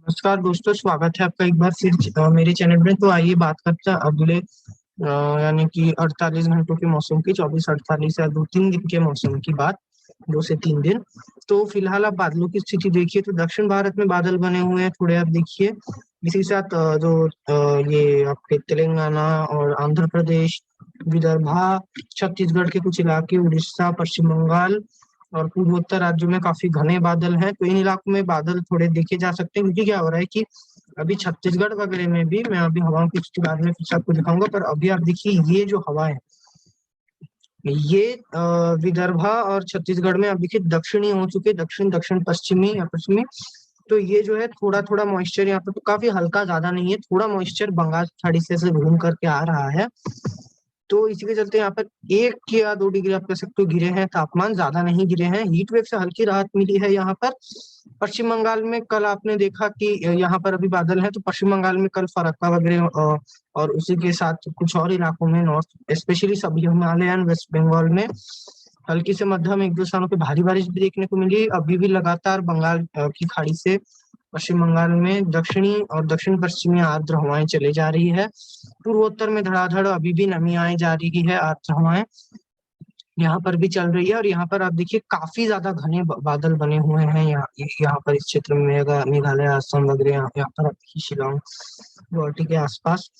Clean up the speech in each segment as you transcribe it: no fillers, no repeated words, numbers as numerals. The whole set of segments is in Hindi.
नमस्कार दोस्तों, स्वागत है आपका एक बार फिर मेरे चैनल में। तो आइए बात करते हैं अगले यानी कि 48 घंटों के मौसम की, 24-48 या 2-3 दिन के मौसम की बात, 2 से 3 दिन। तो फिलहाल आप बादलों की स्थिति देखिए तो दक्षिण भारत में बादल बने हुए हैं थोड़े, आप देखिए। इसी के साथ ये आपके तेलंगाना और आंध्र प्रदेश, विदर्भा, छत्तीसगढ़ के कुछ इलाके, उड़ीसा, पश्चिम बंगाल और पूर्वोत्तर राज्यों में काफी घने बादल हैं। तो इन इलाकों में बादल थोड़े देखे जा सकते हैं, क्योंकि क्या हो रहा है कि अभी छत्तीसगढ़ वगैरह में भी, मैं अभी हवाओं की स्थिति बाद में फिर से आपको दिखाऊंगा, पर अभी आप देखिए ये जो हवा है, ये विदर्भा और छत्तीसगढ़ में आप देखिए दक्षिणी हो चुके, दक्षिण दक्षिण पश्चिमी या पश्चिमी। तो ये जो है थोड़ा थोड़ा मॉइस्चर यहाँ पे, तो काफी हल्का, ज्यादा नहीं है, थोड़ा मॉइस्चर बंगाल की खाड़ी से ऐसे घूम करके आ रहा है। तो इसी के चलते यहाँ पर 1 या 2 डिग्री आप कह सकते हो गिरे हैं, तापमान ज्यादा नहीं गिरे हैं। हीट वेव से हल्की राहत मिली है यहाँ पर। पश्चिम बंगाल में कल आपने देखा कि यहाँ पर अभी बादल है, तो पश्चिम बंगाल में कल फरक्का वगैरह और उसी के साथ कुछ और इलाकों में, नॉर्थ स्पेशली सभी हिमालयन वेस्ट बंगाल में हल्की से मध्यम 1-2 स्थानों पे भारी बारिश भी देखने को मिली। अभी भी लगातार बंगाल की खाड़ी से पश्चिम बंगाल में दक्षिणी और दक्षिण पश्चिमी आर्द्र हवाएं चले जा रही है। पूर्वोत्तर में धड़ाधड़ अभी भी नमी आए जा रही है, आर्द्र हवाएं यहाँ पर भी चल रही है। और यहाँ पर आप देखिए काफी ज्यादा घने बादल बने हुए हैं यहाँ पर इस क्षेत्र में, मेघालय, असम वगैरह, यहाँ पर आप देखिए शिलोंग, गुवाहाटी के आसपास।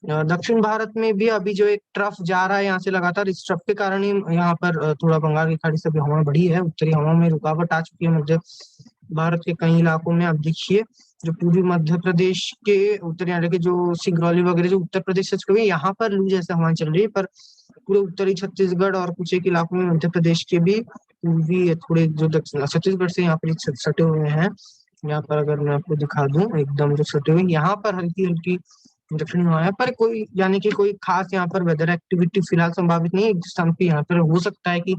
दक्षिण भारत में भी अभी जो एक ट्रफ जा रहा है यहाँ से लगातार, इस ट्रफ के कारण ही यहाँ पर थोड़ा बंगाल की खाड़ी से भी हवा बढ़ी है, उत्तरी हवा में रुकावट आ चुकी है मध्य भारत के कई इलाकों में। आप देखिए जो पूर्वी मध्य प्रदेश के उत्तरी इलाके, जो सिंगरौली वगैरह, जो उत्तर प्रदेश से जुड़े, यहाँ पर लू जैसे हवाएं चल रही है। पर पूरे उत्तरी छत्तीसगढ़ और कुछ एक इलाकों में मध्य प्रदेश के भी पूर्वी थोड़े जो दक्षिण छत्तीसगढ़ से यहाँ पर सटे हुए हैं, यहाँ पर अगर मैं आपको दिखा दूं एकदम जो सटे हुए, यहाँ पर हल्की हल्की दक्षिणी हवा है। पर कोई यानी कि कोई खास यहाँ पर वेदर एक्टिविटी फिलहाल संभावित नहीं है। एक स्थान पे यहाँ पर हो सकता है कि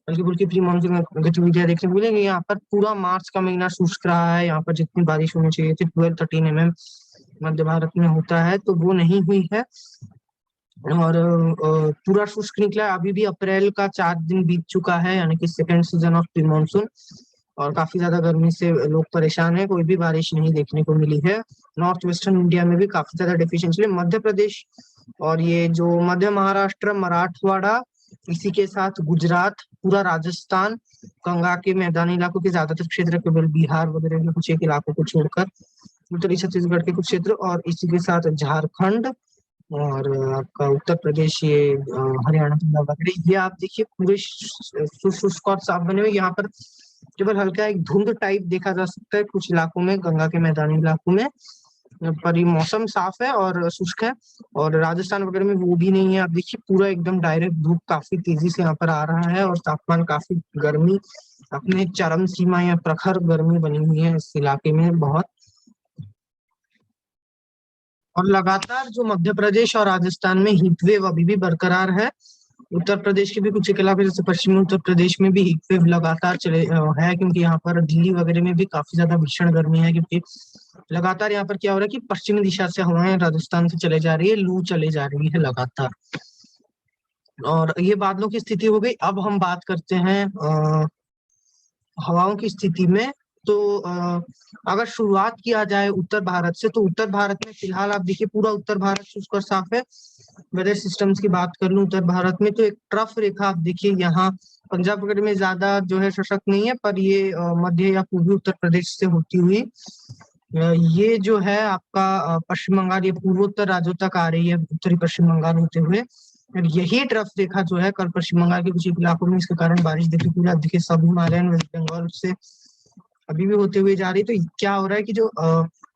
हल्की फुल्की प्री मानसून गतिविधियां देखने को मिलेंगी। यहाँ पर पूरा मार्च का महीना शुष्क रहा है, यहाँ पर जितनी बारिश होनी चाहिए थी 12-13 mm मध्य भारत में होता है, तो वो नहीं हुई है। और पूरा शुष्क निकला है। अभी भी अप्रैल का 4 दिन बीत चुका है, यानी कि second season of pre monsoon, और काफी ज्यादा गर्मी से लोग परेशान है, कोई भी बारिश नहीं देखने को मिली है। नॉर्थ वेस्टर्न इंडिया में भी काफी ज्यादा डेफिशिएंसी है। मध्य प्रदेश और ये जो मध्य महाराष्ट्र, मराठवाड़ा, इसी के साथ गुजरात, पूरा राजस्थान, गंगा के मैदानी इलाकों के ज्यादातर क्षेत्र, केवल बिहार वगैरह के कुछ एक इलाकों को छोड़कर, उत्तरी छत्तीसगढ़ के कुछ क्षेत्र, और इसी के साथ झारखंड और आपका उत्तर प्रदेश, ये हरियाणा, पंजाब वगैरह, ये आप देखिए पूरे शुष्क और साफ बने हुए। यहाँ पर केवल हल्का एक धुंध टाइप देखा जा सकता है कुछ इलाकों में, गंगा के मैदानी इलाकों में, पर ये मौसम साफ है और शुष्क है। और राजस्थान वगैरह में वो भी नहीं है। आप देखिए पूरा एकदम डायरेक्ट धूप काफी तेजी से यहाँ पर आ रहा है, और तापमान काफी, गर्मी अपने चरम सीमा या प्रखर गर्मी बनी हुई है इस इलाके में बहुत। और लगातार जो मध्य प्रदेश और राजस्थान में हीट वेव अभी भी बरकरार है। उत्तर प्रदेश के भी कुछ एक इलाके, जैसे पश्चिमी उत्तर प्रदेश में भी हीट वेव लगातार चले है, क्योंकि यहाँ पर दिल्ली वगैरह में भी काफी ज्यादा भीषण गर्मी है, क्योंकि लगातार यहाँ पर क्या हो रहा है कि पश्चिमी दिशा से हवाएं राजस्थान से चले जा रही है, लू चले जा रही है लगातार। और ये बादलों की स्थिति हो गई। अब हम बात करते हैं हवाओं की स्थिति में। तो अगर शुरुआत किया जाए उत्तर भारत से, तो उत्तर भारत में फिलहाल आप देखिए पूरा उत्तर भारत शुष्क और साफ है। वेदर सिस्टम्स की बात कर लूं उत्तर भारत में, तो एक ट्रफ रेखा आप देखिए यहाँ पंजाब वगैरह में ज्यादा जो है सशक्त नहीं है, पर ये मध्य या पूर्वी उत्तर प्रदेश से होती हुई ये जो है आपका पश्चिम बंगाल, ये पूर्वोत्तर राज्यों तक आ रही है, उत्तरी पश्चिम बंगाल होते हुए। और यही ट्रफ रेखा जो है कल पश्चिम बंगाल के कुछ इलाकों में, इसके कारण बारिश देखिए पूरा देखिए सब हिमालयन वेस्ट बंगाल से अभी भी होते हुए जा रही। तो क्या हो रहा है कि जो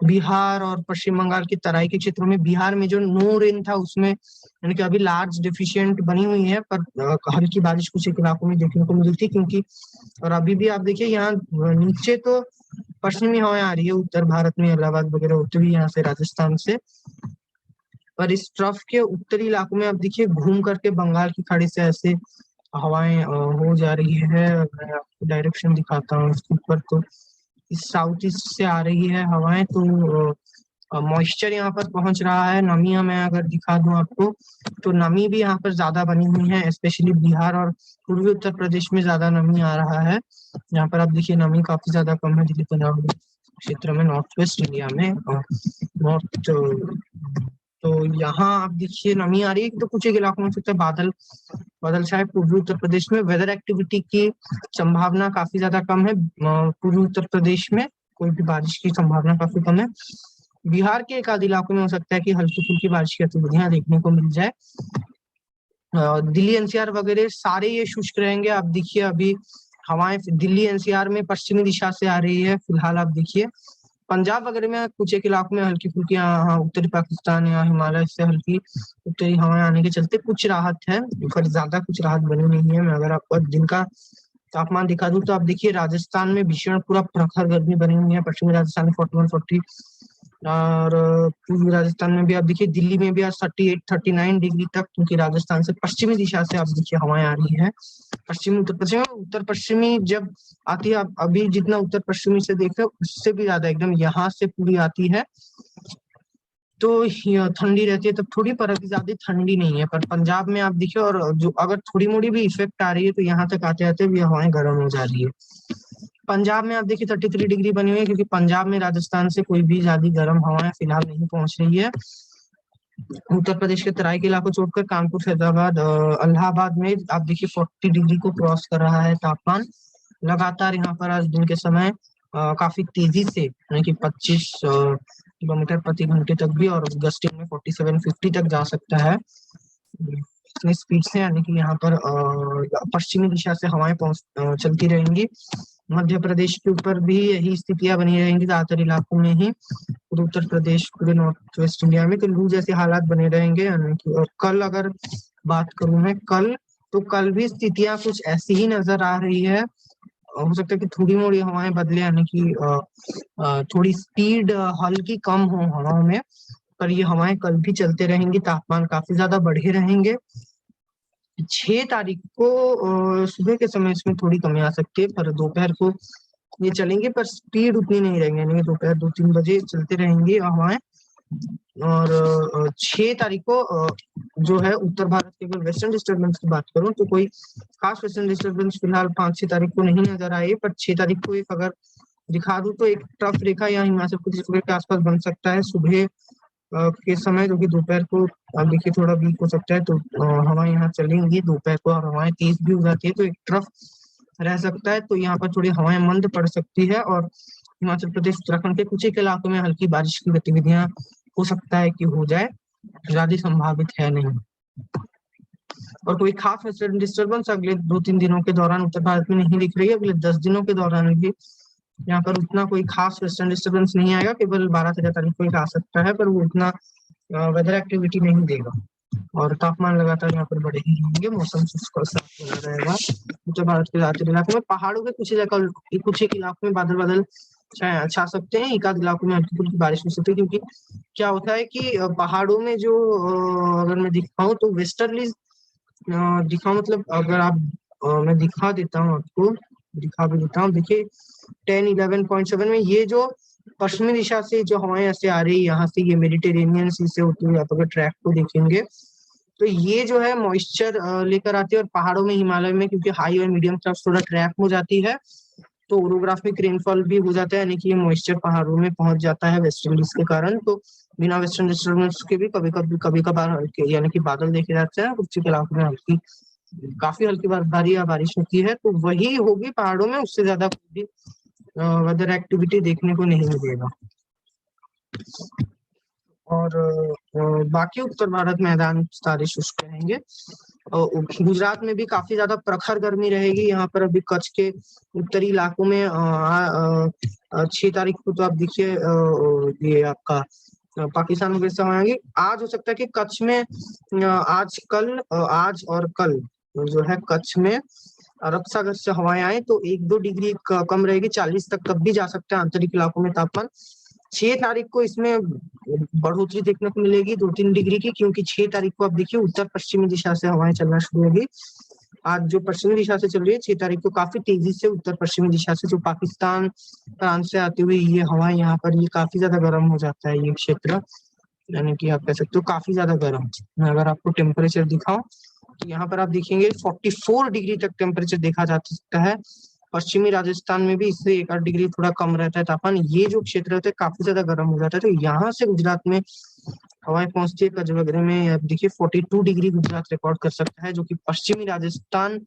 बिहार और पश्चिम बंगाल की तराई के क्षेत्रों में, बिहार में जो नो रेन था उसमें यानी कि अभी लार्ज डेफिशिएंट बनी हुई है, पर हल्की बारिश कुछ एक इलाकों में देखने को मिली थी, क्योंकि और अभी भी आप देखिए यहाँ नीचे तो पश्चिमी हवाएं आ रही है उत्तर भारत में, इलाहाबाद वगैरह होते हुए यहाँ से राजस्थान से, पर इस ट्रफ के उत्तरी इलाकों में आप देखिए घूम करके बंगाल की खाड़ी से ऐसे हवाएं हो जा रही है। मैं आपको डायरेक्शन दिखाता हूँ इसके ऊपर, तो इस साउथ ईस्ट से आ रही है हवाएं, तो मॉइस्चर यहाँ पर पहुंच रहा है। नमी मैं अगर दिखा दूं आपको, तो नमी भी यहाँ पर ज्यादा बनी हुई है, स्पेशली बिहार और पूर्वी उत्तर प्रदेश में ज्यादा नमी आ रहा है। यहाँ पर आप देखिए नमी काफी ज्यादा कम है, दिल्ली पंजाब में क्षेत्र में, नॉर्थ वेस्ट इंडिया में, नॉर्थ, तो यहाँ आप देखिए नमी आ रही है, तो कुछ एक इलाकों में सकता है बादल बादल छाए। पूर्वी उत्तर प्रदेश में वेदर एक्टिविटी की संभावना काफी ज्यादा कम है। पूर्वी उत्तर प्रदेश में कोई भी बारिश की संभावना काफी कम है। बिहार के एक आध इलाकों में हो सकता है कि हल्की फुल्की बारिश की गतिविधियां देखने को मिल जाए। दिल्ली एनसीआर वगैरह सारे ये शुष्क रहेंगे। आप देखिए अभी हवाएं दिल्ली एनसीआर में पश्चिमी दिशा से आ रही है फिलहाल। आप देखिए पंजाब वगैरह में कुछ एक इलाकों में हल्की फुल्की, उत्तरी पाकिस्तान या हिमालय से हल्की उत्तरी हवाएं आने के चलते कुछ राहत है, पर ज्यादा कुछ राहत बनी नहीं है। मैं अगर आपको दिन का तापमान दिखा दूं तो आप देखिए राजस्थान में भीषण पूरा प्रखर गर्मी बनी हुई है। पश्चिमी राजस्थान में 41-40, और पूर्वी राजस्थान में भी आप देखिए, दिल्ली में भी आज 38-39 डिग्री तक, क्योंकि राजस्थान से पश्चिमी दिशा से आप देखिए हवाएं आ रही है। पश्चिमी उत्तर पश्चिमी जब आती है, आप अभी जितना उत्तर पश्चिमी से देख रहे हो उससे भी ज्यादा एकदम यहाँ से पूरी आती है, तो ठंडी रहती है तब थोड़ी, पर ज्यादा ठंडी नहीं है। पर पंजाब में आप देखिए, और जो अगर थोड़ी मोड़ी भी इफेक्ट आ रही है तो यहाँ तक आते आते भी हवाएं गर्म हो जा रही है। पंजाब में आप देखिए 33 डिग्री बनी हुई है, क्योंकि पंजाब में राजस्थान से कोई भी ज्यादा गर्म हवाएं फिलहाल नहीं पहुंच रही है। उत्तर प्रदेश के तराई के इलाकों छोड़कर कानपुर, फैजाबाद, इलाहाबाद में आप देखिए 40 डिग्री को क्रॉस कर रहा है तापमान लगातार। यहाँ पर आज दिन के समय काफी तेजी से, यानी कि 25 किलोमीटर प्रति घंटे तक भी, और गस्टिंग में 47-50 तक जा सकता है इतनी स्पीड से, यानी कि यहाँ पर पश्चिमी दिशा से हवाएं चलती रहेंगी। मध्य प्रदेश के ऊपर भी यही स्थितियां बनी रहेंगी ज्यादातर इलाकों में ही, पूरे उत्तर प्रदेश, पूरे नॉर्थ वेस्ट इंडिया में, तो लू जैसे हालात बने रहेंगे। यानी कि और कल अगर बात करूं मैं, तो कल भी स्थितियां कुछ ऐसी ही नजर आ रही है। हो सकता है कि थोड़ी मोड़ी हवाएं बदले, यानी कि थोड़ी स्पीड हल्की कम हो हवाओं में, पर ये हवाएं कल भी चलते रहेंगी। तापमान काफी ज्यादा बढ़े रहेंगे। 6 तारीख को सुबह के समय इसमें थोड़ी कमी आ सकती है, पर दोपहर को ये चलेंगे, पर स्पीड उतनी नहीं रहेंगे, यानी दोपहर 2-3 बजे चलते रहेंगी हवाएं। और 6 तारीख को जो है उत्तर भारत के, अगर वेस्टर्न डिस्टर्बेंस की बात करूं तो कोई खास वेस्टर्न डिस्टर्बेंस फिलहाल 5-6 तारीख को नहीं नजर आई, पर 6 तारीख को एक अगर दिखा दूं तो एक ट्रफ रेखा यहाँ हिमाचल प्रदेश के आसपास बन सकता है सुबह के समय, जो कि दोपहर को आप देखिए थोड़ा वीक हो सकता है। तो हवाएं यहाँ चलेंगी दोपहर को, और हवाएं तेज भी हो जाती है, तो एक ट्रफ रह सकता है। तो यहाँ पर थोड़ी हवाएं मंद पड़ सकती है, और हिमाचल प्रदेश उत्तराखंड के कुछ एक इलाकों में हल्की बारिश की गतिविधियां हो सकता है कि हो जाए, ज्यादा संभावित है नहीं। और कोई खास वेस्टर्न डिस्टर्बेंस अगले 2-3 दिनों के दौरान उत्तर भारत में नहीं दिख रही है। अगले 10 दिनों के दौरान भी यहाँ पर उतना कोई खास वेस्टर्न डिस्टर्बेंस नहीं आएगा, केवल 12-13 तारीख को एक आ सकता है, पर वो उतना वेदर एक्टिविटी नहीं देगा। और तापमान लगातार यहाँ पर बढ़े ही रहेंगे, मौसम शुष्क और साफ बना रहेगा। उत्तर भारत के ज्यादातर इलाकों में, पहाड़ों के कुछ एक इलाकों में बादल बादल छा सकते हैं, एक आध इलाकों में हल्की फुल्की बारिश हो सकती है। क्योंकि क्या होता है कि पहाड़ों में जो अगर मैं दिखाऊं तो वेस्टर्ली दिखाऊं, मतलब अगर आप मैं दिखा देता हूँ आपको, दिखा भी देता हूँ। देखिए 10-11.7 में ये जो पश्चिमी दिशा से जो हवाएं ऐसे आ रही है, यहाँ से ये मेडिटेरेनियन सी से होती हुई आप अगर ट्रैक को देखेंगे तो ये जो है मॉइस्चर लेकर आती है, और पहाड़ों में, हिमालय में, क्योंकि हाई और मीडियम तरफ थोड़ा ट्रैक हो जाती है, तो ओरोग्राफिक रेनफॉल भी हो जाता है, यानी कि ये मॉइस्चर पहाड़ों में पहुंच जाता है वेस्टर्न डिस्टर्बेंस के कारण। तो बिना वेस्टर्न डिस्टर्बेंस के भी कभी कभार हल्के, यानी कि बादल देखे जाते हैं, कुछ इलाकों में हल्की, काफी हल्की बर्फबारी या बारिश होती है, तो वही होगी पहाड़ों में, उससे ज्यादा कोई भी वेदर एक्टिविटी देखने को नहीं मिलेगा। और बाकी उत्तर भारत मैदान सारे शुष्क रहेंगे। गुजरात में भी काफी ज्यादा प्रखर गर्मी रहेगी। यहाँ पर अभी कच्छ के उत्तरी इलाकों में 6 तारीख को तो आप देखिए ये आपका पाकिस्तान वगैरह से आएंगे। आज हो सकता है कि कच्छ में आज और कल जो है कच्छ में अरब सागर से हवाएं आए तो 1-2 डिग्री कम रहेगी, 40 तक तब भी जा सकता है आंतरिक इलाकों में तापमान। 6 तारीख को इसमें बढ़ोतरी देखने को मिलेगी 2-3 डिग्री की, क्योंकि 6 तारीख को आप देखिए उत्तर पश्चिमी दिशा से हवाएं चलना शुरू होगी। आज जो पश्चिमी दिशा से चल रही है, 6 तारीख को काफी तेजी से उत्तर पश्चिमी दिशा से, जो पाकिस्तान प्रांत से आती हुई ये हवाएं, यहाँ पर ये काफी ज्यादा गर्म हो जाता है ये क्षेत्र, यानी कि आप कह सकते हो काफी ज्यादा गर्म। मैं अगर आपको टेम्परेचर दिखाऊं तो यहाँ पर आप देखेंगे 44 डिग्री तक टेम्परेचर देखा जा सकता है पश्चिमी राजस्थान में भी इससे 1-8 डिग्री थोड़ा कम रहता है तापमान। ये जो क्षेत्र होते हैं काफी ज्यादा गर्म हो जाता है। तो यहाँ से गुजरात में हवाएं पहुंचती है कच्छ वगैरह में, अब देखिए 42 डिग्री गुजरात रिकॉर्ड कर सकता है, जो कि पश्चिमी राजस्थान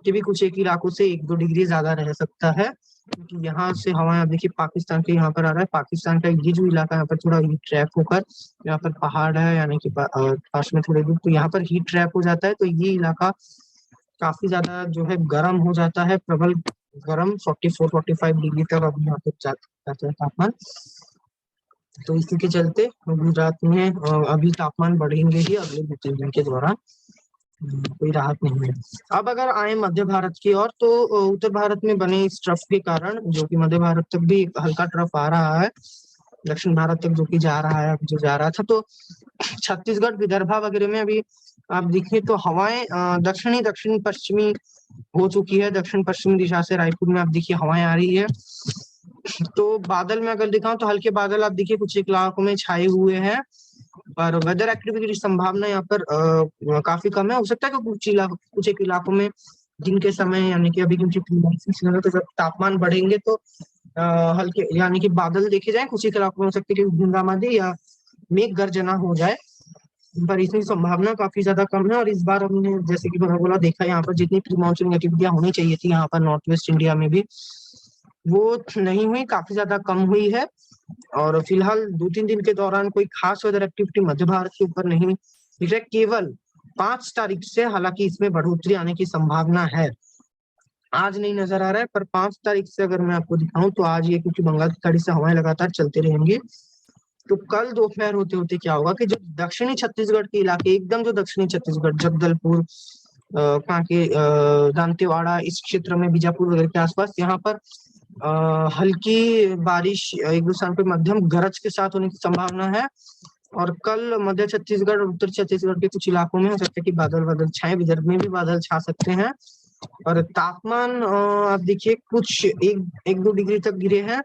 के भी कुछ एक इलाकों से 1-2 डिग्री ज्यादा रह सकता है, क्योंकि यहाँ से हवाएं अब देखिए पाकिस्तान के यहाँ पर आ रहा है। पाकिस्तान का ये जो इलाका यहाँ पर थोड़ा हीट ट्रैप होकर, यहाँ पर पहाड़ है यानी कि पास में थोड़े दूर, तो यहाँ पर हीट ट्रैप हो जाता है। तो ये इलाका काफी ज्यादा जो है गर्म हो जाता है, प्रबल गर्म, 44-45 डिग्री तक अब यहाँ पर जाता है तापमान। तो इसी के चलते गुजरात में अभी तापमान बढ़ेंगे ही अगले 2-3 दिन के दौरान, कोई राहत नहीं है। अब अगर आए मध्य भारत की ओर, तो उत्तर भारत में बने इस ट्रफ के कारण, जो कि मध्य भारत तक भी हल्का ट्रफ आ रहा है, दक्षिण भारत तक जो कि जा रहा है, जो जा रहा था, तो छत्तीसगढ़ विदर्भा वगैरह में अभी आप देखिए तो हवाएं दक्षिण पश्चिमी हो चुकी है। दक्षिण पश्चिमी दिशा से रायपुर में आप देखिए हवाएं आ रही है। तो बादल में अगर दिखाऊं तो हल्के बादल आप देखिए कुछ इलाकों में छाए हुए हैं, पर वेदर एक्टिविटी की संभावना यहाँ पर काफी कम है। हो सकता है कि कुछ एक इलाकों में दिन के समय, यानी कि अभी क्योंकि तो जब तापमान बढ़ेंगे तो हल्के यानी कि बादल देखे जाए, कुछ एक इलाकों में हो सकता है कि बूंदाबांदी या मेघ गर्जना हो जाए, पर इसकी संभावना काफी ज्यादा कम है। और इस बार हमने जैसे कि मैंने बोला देखा, यहाँ पर जितनी प्री मानसून गतिविधियां होनी चाहिए थी यहाँ पर नॉर्थ वेस्ट इंडिया में भी, वो नहीं हुई, काफी ज्यादा कम हुई है। और फिलहाल 2-3 दिन के दौरान कोई खास वेदर एक्टिविटी मध्य भारत के ऊपर नहीं दिख रहा। केवल 5 तारीख से हालांकि इसमें बढ़ोतरी आने की संभावना है, आज नहीं नजर आ रहा है, पर 5 तारीख से अगर मैं आपको दिखाऊं तो आज ये, क्योंकि बंगाल की खाड़ी से हवाएं लगातार चलते रहेंगे, तो कल दोपहर होते होते क्या होगा कि जो दक्षिणी छत्तीसगढ़ के इलाके, एकदम जो दक्षिणी छत्तीसगढ़, जगदलपुर, कांके, दांतेवाड़ा, इस क्षेत्र में बीजापुर वगैरह के आसपास, यहाँ पर हल्की बारिश एक दो स्थान पर मध्यम गरज के साथ होने की संभावना है। और कल मध्य छत्तीसगढ़ और उत्तर छत्तीसगढ़ के कुछ इलाकों में हो सकता है कि बादल छाए, विदर्भ में भी बादल छा सकते हैं। और तापमान आप देखिए कुछ 1-2 डिग्री तक गिरे हैं,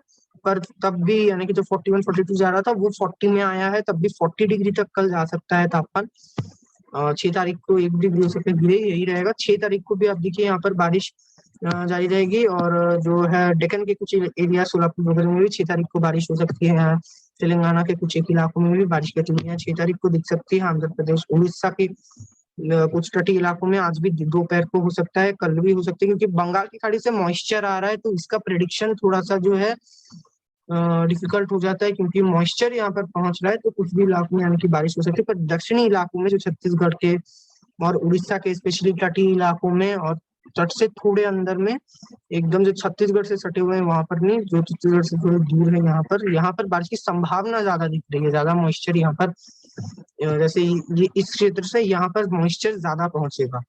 पर तब भी यानी कि जो 41-42 जा रहा था वो 40 में आया है, तब भी 40 डिग्री तक कल जा सकता है तापमान। 6 तारीख को 1 डिग्री हो सकता है गिरे, यही रहेगा। 6 तारीख को भी आप देखिए यहाँ पर बारिश जारी रहेगी, और जो है डेक्कन के कुछ एरिया, सोलापुर वगैरह में भी 6 तारीख को बारिश हो सकती है। यहाँ तेलंगाना के कुछ एक इलाकों में भी बारिश की गतिविधियां 6 तारीख को दिख सकती है। आंध्र प्रदेश, उड़ीसा के कुछ तटीय इलाकों में आज भी दोपहर को हो सकता है, कल भी हो सकता है, क्योंकि बंगाल की खाड़ी से मॉइस्चर आ रहा है, तो इसका प्रेडिक्शन थोड़ा सा जो है डिफिकल्ट हो जाता है, क्योंकि मॉइस्चर यहाँ पर पहुंच रहा है, तो कुछ भी इलाकों में यानी कि बारिश हो सकती है। पर दक्षिणी इलाकों में, जो छत्तीसगढ़ के और उड़ीसा के स्पेशली तटीय इलाकों में, और तट से थोड़े अंदर में, एकदम जो छत्तीसगढ़ से सटे हुए हैं वहां पर नहीं, जो छत्तीसगढ़ से थोड़े दूर है, यहाँ पर बारिश की संभावना ज्यादा दिख रही है, ज्यादा मॉइस्चर यहाँ पर, जैसे ये इस क्षेत्र से यहाँ पर मॉइस्चर ज्यादा पहुंचेगा।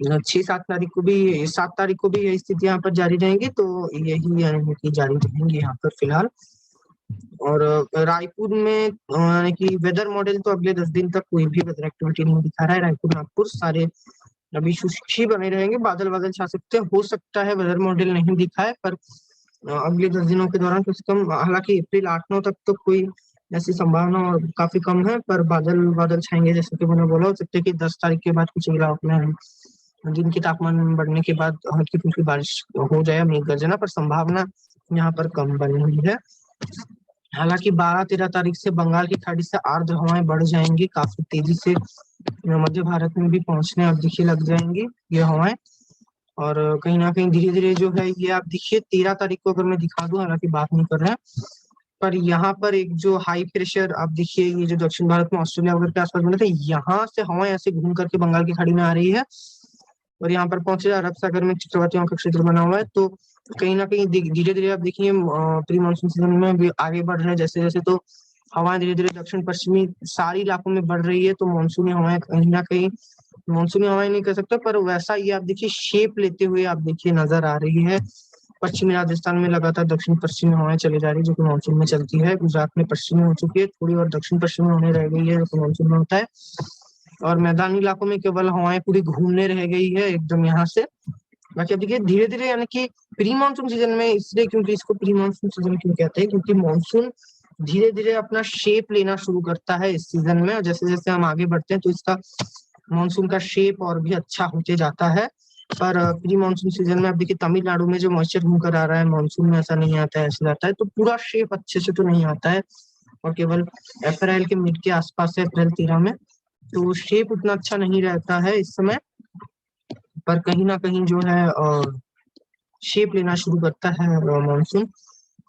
6-7 तारीख को भी 7 तारीख को भी यही स्थिति यहाँ पर जारी रहेंगी, तो यही यानी कि जारी रहेंगी यहाँ पर फिलहाल। और रायपुर में यानी कि वेदर मॉडल तो अगले 10 दिन तक कोई भी वेदर एक्टिविटी नहीं दिखा रहा है। रायपुर, नागपुर सारे अभी शुष्क ही बने रहेंगे, बादल छा सकते हैं, हो सकता है वेदर मॉडल नहीं दिखा है, पर अगले 10 दिनों के दौरान कुछ कम, हालांकि अप्रैल 8-9 तक तो कोई ऐसी संभावना काफी कम है, पर बादल छाएंगे, जैसे कि मैंने बोला। हो सकता है कि 10 तारीख के बाद कुछ इलाकों में दिन के तापमान बढ़ने के बाद हल्की फुल्की बारिश हो जाए, मेघ गर्जना, पर संभावना यहाँ पर कम बनी हुई है। हालांकि 12-13 तारीख से बंगाल की खाड़ी से आर्द्र हवाएं बढ़ जाएंगी, काफी तेजी से मध्य भारत में भी पहुंचने अब देखिए लग जाएंगी ये हवाएं। और कहीं ना कहीं धीरे धीरे जो है ये आप देखिए 13 तारीख को अगर मैं दिखा दूं, हालांकि बात नहीं कर रहे हैं, पर यहाँ पर एक जो हाई प्रेशर आप देखिए, ये जो दक्षिण भारत में ऑस्ट्रेलिया वगैरह के आसपास बने थे, यहाँ से हवाएं ऐसे घूम करके बंगाल की खाड़ी में आ रही है, और यहाँ पर पहुंचे अरब सागर में चक्रवातियों का क्षेत्र बना हुआ है। तो कहीं ना कहीं धीरे धीरे आप देखिए प्री मानसून सीजन में भी आगे बढ़ रहे हैं जैसे जैसे, तो हवाएं धीरे धीरे दक्षिण पश्चिमी सारी इलाकों में बढ़ रही है, तो मानसूनी हवाएं कहीं ना कहीं, मानसूनी हवाएं नहीं कह सकते, पर वैसा ये आप देखिए शेप लेते हुए आप देखिए नजर आ रही है। पश्चिमी राजस्थान में लगातार दक्षिण पश्चिमी हवाएं चली जा रही है, जो कि मानसून में चलती है। गुजरात में पश्चिमी हो चुकी है, थोड़ी और दक्षिण पश्चिमी होने रह गई है, जो कि मानसून में होता है। और मैदानी इलाकों में केवल हवाएं पूरी घूमने रह गई है एकदम यहाँ से। बाकी अब देखिए धीरे धीरे, यानी कि प्री मानसून सीजन में, इसलिए क्योंकि इसको प्री मानसून सीजन क्यों कहते हैं, क्योंकि मानसून धीरे धीरे अपना शेप लेना शुरू करता है इस सीजन में, और जैसे जैसे हम आगे बढ़ते हैं तो इसका मानसून का शेप और भी अच्छा होते जाता है। पर प्री मानसून सीजन में अब देखिए तमिलनाडु में जो मॉइस्चर घूम कर आ रहा है, मानसून में ऐसा नहीं आता है, ऐसा आता है, तो पूरा शेप अच्छे से तो नहीं आता है, और केवल अप्रैल के मिड के आसपास से अप्रैल 13 में, तो शेप उतना अच्छा नहीं रहता है इस समय, पर कहीं ना कहीं जो है शेप लेना शुरू करता है मानसून।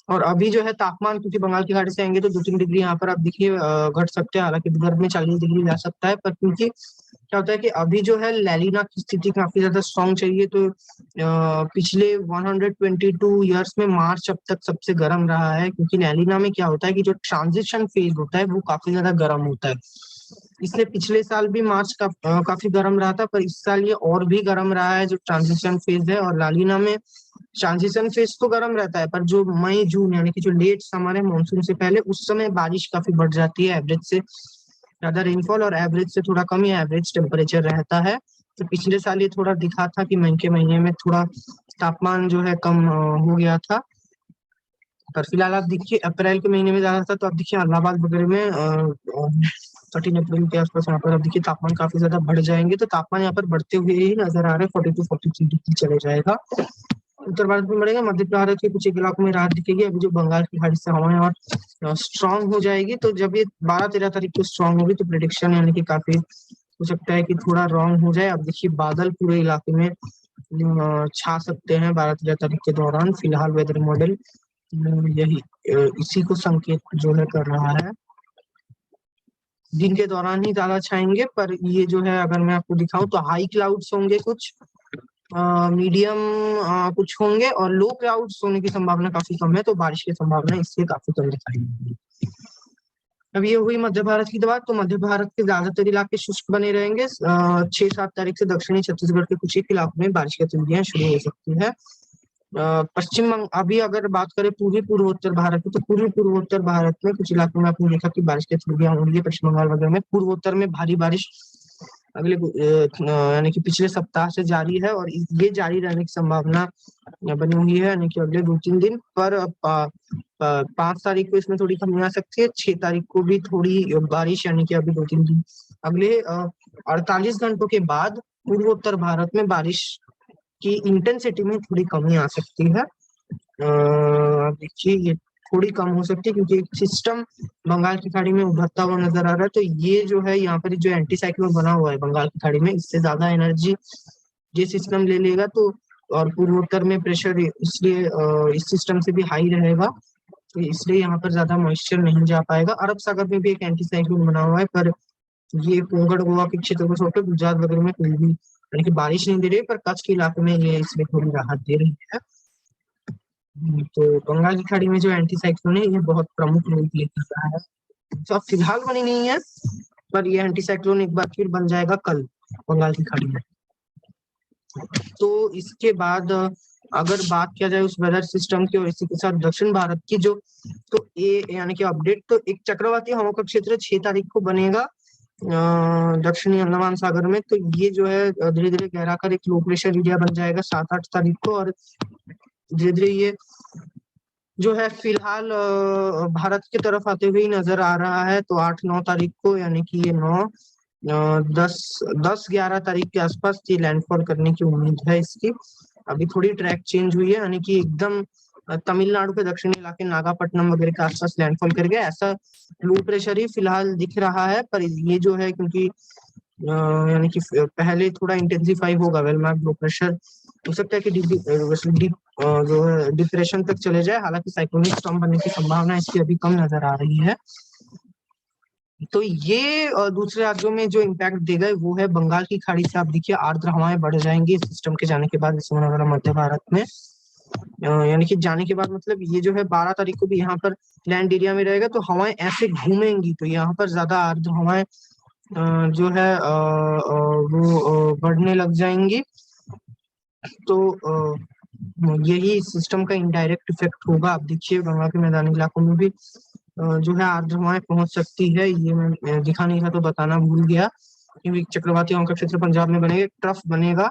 और अभी जो है तापमान, क्योंकि बंगाल की खाड़ी से आएंगे तो 2-3 डिग्री यहाँ पर आप देखिए घट सकते हैं, हालांकि विदर्भ में 40 डिग्री जा सकता है, पर क्योंकि क्या होता है कि अभी जो है लैलिना की स्थिति काफी ज्यादा स्ट्रॉन्ग चाहिए, तो पिछले 122 ईयर्स में मार्च अब तक सबसे गर्म रहा है, क्योंकि लैलिना में क्या होता है कि जो ट्रांजिशन फेज होता है वो काफी ज्यादा गर्म होता है, इसलिए पिछले साल भी मार्च काफी गर्म रहा था, पर इस साल ये और भी गर्म रहा है जो ट्रांजिशन फेज है। और लालिना में ट्रांजिशन फेज तो गर्म रहता है, पर जो मई जून यानी कि जो लेट समर है मानसून से पहले, उस समय बारिश काफी बढ़ जाती है, एवरेज से ज्यादा रेनफॉल और एवरेज से थोड़ा कम या एवरेज टेम्परेचर रहता है। तो पिछले साल ये थोड़ा दिखा था कि मई के महीने में थोड़ा तापमान जो है कम हो गया था, पर फिलहाल आप देखिए अप्रैल के महीने में ज्यादा था, तो आप देखिए इलाहाबाद वगैरह में 13 अप्रैल के आसपास यहाँ पर आप देखिए तापमान काफी ज्यादा बढ़ जाएंगे, तो तापमान यहाँ पर बढ़ते हुए ही नजर आ रहे हैं, 42-43 डिग्री चले जाएगा। उत्तर भारत में बढ़ेगा, मध्य भारत के कुछ इलाकों में राहत दिखेगी, अभी जो बंगाल की खाड़ी से हवाएं और स्ट्रांग हो जाएगी, तो जब ये 12-13 तारीख को स्ट्रांग होगी तो प्रिडिक्शन यानी कि काफी हो सकता है कि थोड़ा रॉन्ग हो जाए। अब देखिए बादल पूरे इलाके में छा सकते हैं 12-13 तारीख के दौरान, फिलहाल वेदर मॉडल यही इसी को संकेत जो है कर रहा है, दिन के दौरान ही ज्यादा छाएंगे, पर ये जो है अगर मैं आपको दिखाऊं तो हाई क्लाउड्स होंगे कुछ, मीडियम कुछ होंगे, और लो क्लाउड्स होने की संभावना काफी कम है, तो बारिश की संभावना इससे काफी कम दिखाई देगी। अब ये हुई मध्य भारत की बात, तो मध्य भारत के ज्यादातर इलाके शुष्क बने रहेंगे। 6-7 तारीख से दक्षिणी छत्तीसगढ़ के कुछ एक इलाकों में बारिश की गतिविधियां शुरू हो सकती है। अभी अगर बात करें पूर्वी पूर्वोत्तर भारत की, तो पूर्वी पूर्वोत्तर भारत में कुछ इलाकों में आपने देखा कि बारिश की गतिविधियां हो रही है, पश्चिम बंगाल वगैरह में पूर्वोत्तर में भारी बारिश अगले यानी कि पिछले सप्ताह से जारी है, और ये जारी रहने की संभावना बनी हुई है, यानी कि अगले 2-3 दिन पर 5 तारीख को इसमें थोड़ी कमी आ सकती है, 6 तारीख को भी थोड़ी बारिश, यानी कि अभी 2-3 दिन अगले 48 घंटों के बाद पूर्वोत्तर भारत में बारिश की इंटेंसिटी में थोड़ी कमी आ सकती है। देखिए ये थोड़ी कम हो सकती है क्योंकि एक सिस्टम बंगाल की खाड़ी में उभरता हुआ नजर आ रहा है, तो ये जो है यहाँ पर जो एंटी साइक्लोन बना हुआ है बंगाल की खाड़ी में, इससे ज्यादा एनर्जी ये सिस्टम ले लेगा, तो और पूर्वोत्तर में प्रेशर इसलिए इस सिस्टम से भी हाई रहेगा, तो इसलिए यहाँ पर ज्यादा मॉइस्चर नहीं जा पाएगा। अरब सागर में भी एक एंटी साइक्लोन बना हुआ है, पर ये कोंकण गोवा के क्षेत्र को छोड़कर गुजरात वगैरह में कोई भी यानी कि बारिश नहीं दे रही है, पर कच्छ के इलाके में ये इसमें थोड़ी राहत दे रही है। तो बंगाल की खाड़ी में जो एंटी साइक्लोन है ये बहुत प्रमुख रूप लेकर रहा है, तो अब फिलहाल बनी नहीं है, पर ये एंटी साइक्लोन एक बार फिर बन जाएगा कल बंगाल की खाड़ी में। तो इसके बाद अगर बात किया जाए उस वेदर सिस्टम की और इसी के साथ दक्षिण भारत की जो, तो ये यानी कि अपडेट, तो एक चक्रवाती हवा का क्षेत्र 6 तारीख को बनेगा दक्षिणी अंडमान सागर में, तो ये जो है धीरे धीरे गहरा कर एक लो प्रेशर एरिया बन जाएगा 7-8 तारीख को, और धीरे धीरे ये जो है फिलहाल भारत की तरफ आते हुए नजर आ रहा है, तो 8-9 तारीख को यानी कि ये 9-10-11 तारीख के आसपास ये लैंडफॉल करने की उम्मीद है इसकी। अभी थोड़ी ट्रैक चेंज हुई है, यानी कि एकदम तमिलनाडु के दक्षिणी इलाके नागापट्टनम वगैरह के आसपास लैंडफॉल कर गया, ऐसा लो प्रेशर ही फिलहाल दिख रहा है, पर ये जो है क्योंकि यानी कि पहले थोड़ा इंटेंसिफाई होगा, वेल मार्क लो प्रेशर हो सकता है कि जो है डिप्रेशन तक चले जाए, हालांकि साइक्लोनिक स्टॉर्म बनने की संभावना इसकी अभी कम नजर आ रही है। तो ये दूसरे राज्यों में जो इम्पैक्ट देगा वो है बंगाल की खाड़ी से आप देखिए आर्द्र हवाएं बढ़ जाएंगी सिस्टम के जाने के बाद मध्य भारत में, यानी कि जाने के बाद मतलब ये जो है 12 तारीख को भी यहाँ पर लैंड एरिया में रहेगा, तो हवाएं ऐसे घूमेंगी, तो यहाँ पर ज्यादा आर्द्र हवाएं जो है वो बढ़ने लग जाएंगी, तो यही सिस्टम का इनडायरेक्ट इफेक्ट होगा। आप देखिए गंगा के मैदानी इलाकों में भी जो है आर्द्र हवाएं पहुंच सकती है, ये मैं दिखा नहीं था तो बताना भूल गया, क्योंकि चक्रवाती हवा का क्षेत्र पंजाब में बनेगा, ट्रफ बनेगा,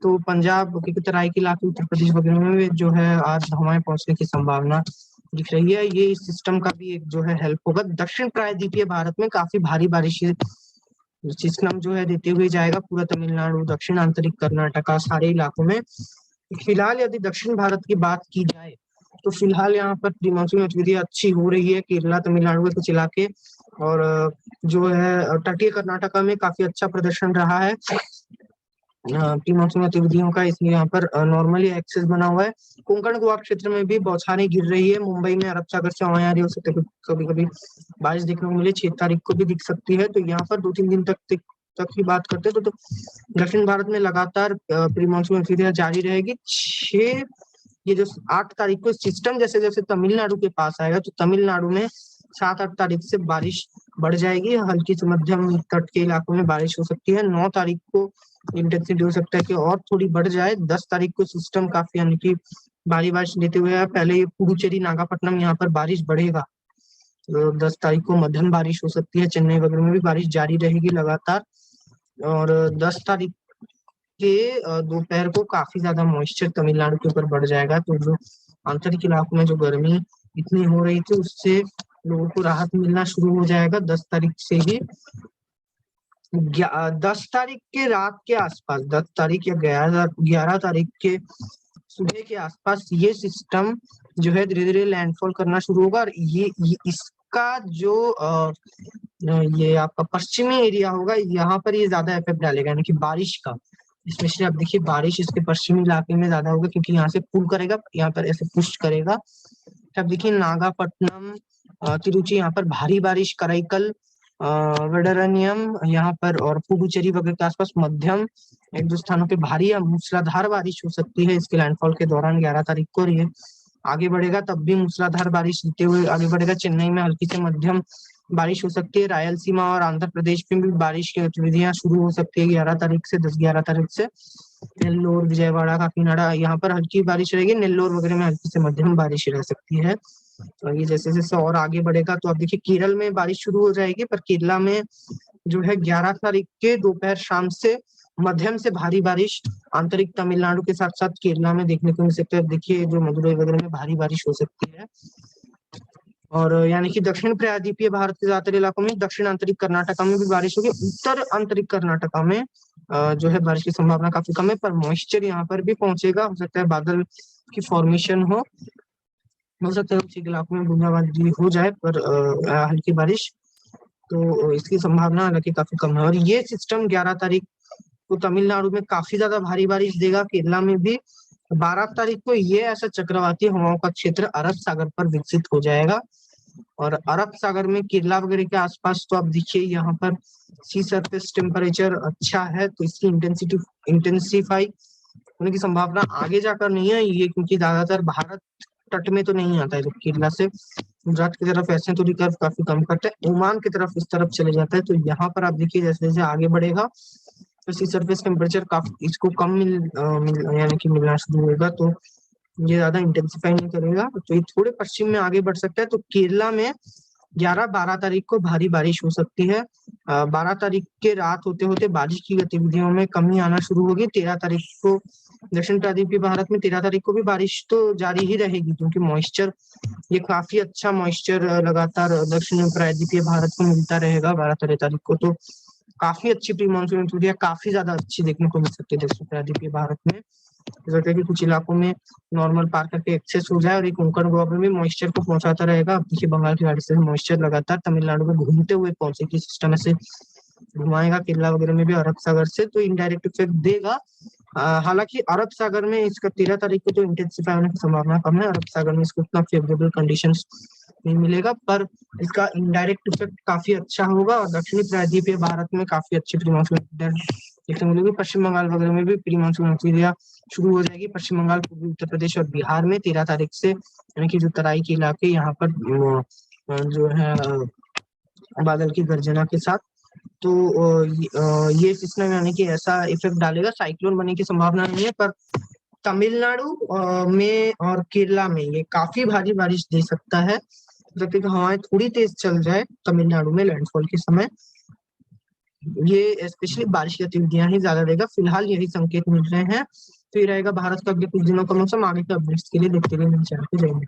तो पंजाब के तराई के इलाके उत्तर प्रदेश वगैरह में जो है आर्द्र हवाएं पहुंचने की संभावना दिख रही है, ये इस सिस्टम का भी एक जो है हेल्प होगा। दक्षिण प्रायद्वीपीय भारत में काफी भारी बारिश सिस्टम जो है देते हुए जाएगा पूरा तमिलनाडु, दक्षिण आंतरिक कर्नाटका, सारे इलाकों में। फिलहाल यदि दक्षिण भारत की बात की जाए तो फिलहाल यहाँ पर प्री मानसून गतिविधियां अच्छी हो रही है। केरला, तमिलनाडु के कुछ इलाके और जो है तटीय कर्नाटका में काफी अच्छा प्रदर्शन रहा है प्री मानसून गतिविधियों का, इसलिए यहाँ पर नॉर्मली एक्सेस बना हुआ है। कोंकण गोवा क्षेत्र में भी बौछारें गिर रही है। मुंबई में अरब सागर से हवाएं आ रही हो सकती है, कभी कभी बारिश देखने को मिले। 6 तारीख को भी दिख सकती है। तो यहाँ पर 2-3 दिन तक की बात करते हैं तो दक्षिण भारत में लगातार प्री मानसून गतिविधियां जारी रहेगी। ये जो 8 तारीख को सिस्टम जैसे जैसे तमिलनाडु के पास आएगा तो तमिलनाडु में 7-8 तारीख से बारिश बढ़ जाएगी। हल्की से मध्यम तट के इलाकों में बारिश हो सकती है। 9 तारीख को इंटेंसिटी हो सकता है कि और थोड़ी बढ़ जाए। 10 तारीख को सिस्टम काफी यानी कि भारी बारिश लेते हुए पहले ये पुडुचेरी, नागापट्टनम यहाँ पर बारिश बढ़ेगा। तो 10 तारीख को मध्यम बारिश हो सकती है। चेन्नई वगैरह में भी बारिश जारी रहेगी लगातार। और 10 तारीख के दोपहर को काफी ज्यादा मॉइस्चर तमिलनाडु के ऊपर बढ़ जाएगा। तो जो आंतरिक इलाकों में जो गर्मी इतनी हो रही थी उससे लोगों को राहत मिलना शुरू हो जाएगा 10 तारीख से ही। 10 तारीख के रात के आसपास, 10 तारीख या 11 तारीख के सुबह के आसपास ये सिस्टम जो है धीरे धीरे लैंडफॉल करना शुरू होगा। और ये इसका जो ये आपका पश्चिमी एरिया होगा यहाँ पर ये ज्यादा इफेक्ट डालेगा, यानी कि बारिश का। स्पेशली आप देखिए बारिश इसके पश्चिमी इलाके में ज्यादा होगा क्योंकि यहाँ से पुल करेगा, यहाँ पर ऐसे पुश करेगा। तब देखिए नागापट्टनम, तिरुचि यहाँ पर भारी बारिश, कराईकल, वेडरनियम यहाँ पर और पुडुचेरी वगैरह के आसपास मध्यम, एक दो स्थानों पे भारी या मूसलाधार बारिश हो सकती है इसके लैंडफॉल के दौरान 11 तारीख को। और ये आगे बढ़ेगा तब भी मूसलाधार बारिश देते हुए आगे बढ़ेगा। चेन्नई में हल्की से मध्यम बारिश हो सकती है। रायलसीमा और आंध्र प्रदेश में भी बारिश की गतिविधियां शुरू हो सकती है 11 तारीख से, 10-11 तारीख से। नेल्लोर, विजयवाड़ा, काकीनाडा यहाँ पर हल्की बारिश रहेगी। नेल्लोर वगैरह में हल्की से मध्यम बारिश रह सकती है। और ये जैसे जैसे और आगे बढ़ेगा तो अब देखिए केरल में बारिश शुरू हो जाएगी। पर केरला में जो है 11 तारीख के दोपहर शाम से मध्यम से भारी बारिश आंतरिक तमिलनाडु के साथ साथ केरला में देखने को मिल सकता है। देखिए जो मदुरई वगैरह में भारी बारिश हो सकती है। और यानी कि दक्षिण प्रायद्वीपीय भारत के ज्यादातर इलाकों में, दक्षिण आंतरिक कर्नाटका में भी बारिश होगी। उत्तर आंतरिक कर्नाटका में जो है बारिश की संभावना काफी कम है, पर मॉइस्चर यहाँ पर भी पहुंचेगा। हो सकता है बादल की फॉर्मेशन हो सकता है कुछ इलाकों में बूंदाबांदी हो जाए, पर हल्की बारिश तो इसकी संभावना हालांकि काफी कम है। और ये सिस्टम 11 तारीख को तमिलनाडु में काफी ज्यादा भारी बारिश देगा, केरला में भी। 12 तारीख को ये ऐसा चक्रवाती हवाओं का क्षेत्र अरब सागर पर विकसित हो जाएगा। और अरब सागर में केरला वगैरह के आसपास तो आप देखिए यहाँ पर सी सरफेस टेम्परेचर अच्छा है, तो इसकी इंटेंसिफाई होने की संभावना आगे जाकर नहीं है ये, क्योंकि ज्यादातर भारत तट में तो नहीं आता है। जब केरला से गुजरात की तरफ ऐसे तो रिकर्व काफी कम करता है, ओमान की तरफ इस तरफ चले जाता है। तो यहाँ पर आप देखिए जैसे जैसे आगे बढ़ेगा तो सी सरफेस टेम्परेचर काफी इसको कम यानी कि मिलना शुरू होगा। तो ये ज्यादा इंटेंसिफाई नहीं करेगा, तो ये थोड़े पश्चिम में आगे बढ़ सकता है। तो केरला में 11-12 तारीख को भारी बारिश हो सकती है। 12 तारीख के रात होते होते बारिश की गतिविधियों में कमी आना शुरू होगी। 13 तारीख को दक्षिण प्रायद्वीपीय भारत में 13 तारीख को भी बारिश तो जारी ही रहेगी, क्योंकि मॉइस्चर ये काफी अच्छा मॉइस्चर लगातार दक्षिण प्रायद्वीपीय भारत को मिलता रहेगा 12-13 तारीख को। तो काफी अच्छी प्री मानसून गतिविधियां काफी ज्यादा अच्छी देखने को मिल सकती है दक्षिण प्रायद्वीपीय भारत में। है कि कुछ इलाकों में नॉर्मल पार करके एक्सेस हो जाए और एक कोंकण गोवा में भी मॉइस्चर को पहुंचाता रहेगा। अब देखिए बंगाल की खाड़ी से मॉइस्चर लगातार तमिलनाडु में घूमते हुए पहुंचेगी, सिस्टम से घुमाएगा केरला वगैरह में भी अरब सागर से, तो इनडायरेक्ट इफेक्ट देगा। हालांकि अरब सागर में इसका 13 तारीख को तो इंटेंसिफाई होने की संभावना कम है। अरब सागर में इसको उतना फेवरेबल कंडीशंस नहीं मिलेगा, पर इसका इनडायरेक्ट इफेक्ट काफी अच्छा होगा और दक्षिणी प्रायद्वीपीय भारत में काफी अच्छी प्री मानसून देखने मिलेगी। पश्चिम बंगाल वगैरह में भी प्री मानसून गतिविधियां शुरू हो जाएगी। पश्चिम बंगाल, पूर्वी उत्तर प्रदेश और बिहार में 13 तारीख से, यानी कि जो तराई के इलाके यहाँ पर जो है बादल की गर्जना के साथ, तो ये सिस्टम यानी कि ऐसा इफेक्ट डालेगा। साइक्लोन बनने की संभावना नहीं है, पर तमिलनाडु में और केरला में ये काफी भारी बारिश दे सकता है। जबकि हवाएं थोड़ी तेज चल जाए तमिलनाडु में लैंडफॉल के समय, ये स्पेशली बारिश की गतिविधियां ही ज्यादा देगा। फिलहाल यही संकेत मिल रहे हैं। तो ये रहेगा भारत का अगले कुछ दिनों का मौसम। आगे के अपडेट्स के लिए देखते रहिए मेरे चैनल पे। जय हिंद।